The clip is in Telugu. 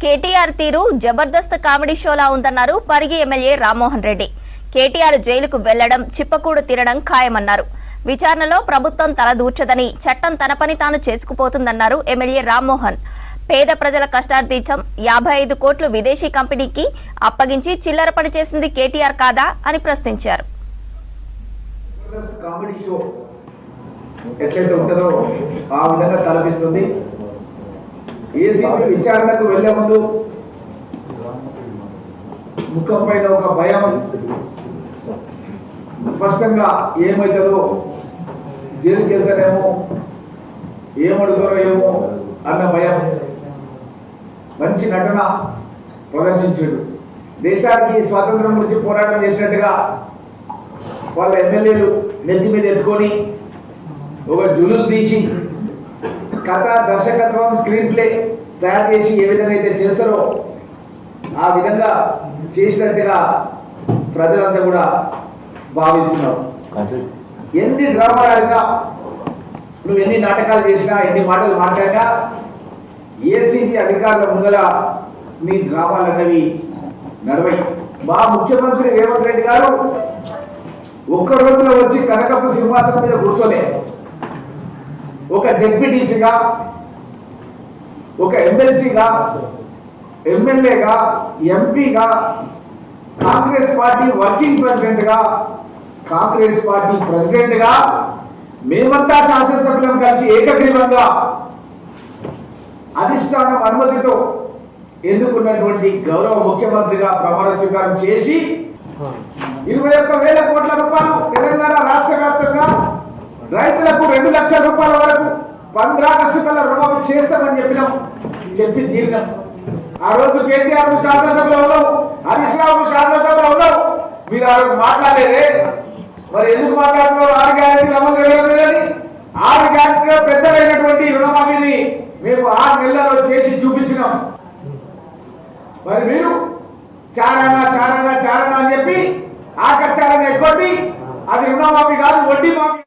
కేటీఆర్ తీరు జబర్దస్త్ కామెడీ షోలా ఉందన్నారు పరిగి ఎమ్మెల్యే రామ్మోహన్ రెడ్డి. కేటీఆర్ జైలుకు వెళ్లడం, చిప్పకూడు తినడం ఖాయమన్నారు. విచారణలో ప్రభుత్వం తలదూర్చదని, చట్టం తన పని తాను చేసుకుపోతుందన్నారు ఎమ్మెల్యే రామ్మోహన్. పేద ప్రజల కష్టార్జితం 55 కోట్లు విదేశీ కంపెనీకి అప్పగించి చిల్లర పని చేసింది కేటీఆర్ కాదా అని ప్రశ్నించారు. ఏసీపీ విచారణకు వెళ్లే ముందు ముఖం పైన ఒక భయం, స్పష్టంగా ఏమవుతుందో, జైలుకి వెళ్తారేమో, ఏమడుగుతారో ఏమో అన్న భయం. మంచి నటన ప్రదర్శించాడు. దేశానికి స్వాతంత్రం గురించి పోరాటం చేసినట్టుగా వాళ్ళ ఎమ్మెల్యేలు నెత్తి మీద ఎత్తుకొని ఒక జులుస్ తీసి కథ, దర్శకత్వం, స్క్రీన్ ప్లే తయారు చేసి ఏ విధంగా అయితే చేస్తారో ఆ విధంగా చేసినట్టుగా ప్రజలంతా కూడా భావిస్తున్నారు. ఎన్ని డ్రామాలు ఆడినా, నువ్వు ఎన్ని నాటకాలు చేసినా, ఎన్ని మాటలు మాట్లాడినా ఏసీబీ అధికారుల ముందర నీ డ్రామాలు అన్నవి నడవై. మా ముఖ్యమంత్రి రేవంత్ రెడ్డి గారు ఒక్క రోజులో వచ్చి కనకపు సింహాసనం మీద కూర్చోలే. ఒక జెడ్పీటీసీగా, ఒక ఎమ్మెల్సీగా, ఎమ్మెల్యేగా, ఎంపీగా, కాంగ్రెస్ పార్టీ వర్కింగ్ ప్రెసిడెంట్గా, కాంగ్రెస్ పార్టీ ప్రెసిడెంట్గా మేమంతా శాసనసభ్యులం కలిసి ఏకగ్రీవంగా అధిష్టానం అనుమతితో ఎన్నుకున్నటువంటి గౌరవ ముఖ్యమంత్రిగా ప్రమాణ స్వీకారం చేసి 21,000 కోట్ల రూపాయలు తెలంగాణ రాష్ట్ర వ్యాప్తంగా రైతులకు 2 లక్షల రూపాయల వరకు 15 ఆగస్టు కల్లా రుణమాఫీ చేస్తామని చెప్పి తీరినాం. ఆ రోజు కేటీఆర్ శాసనసభలో ఉన్నావు, హరీష్ రావు శాసనసభలో ఉన్నావు. మీరు ఆ రోజు మాట్లాడలేదే, మరి ఎందుకు మాట్లాడుతున్నారు? 6 గ్యారెంటీలు అమలు చేయలేదని. 6 గ్యారెంటీలో పెద్దలైనటువంటి రుణమాఫీని మేము 6 నెలల్లో చేసి చూపించినాం. మరి మీరు చారణ చారణ చారణ అని చెప్పి ఆకర్షాలను ఎక్కొట్టి అది రుణమాఫీ కాదు, వడ్డీ మాఫీ.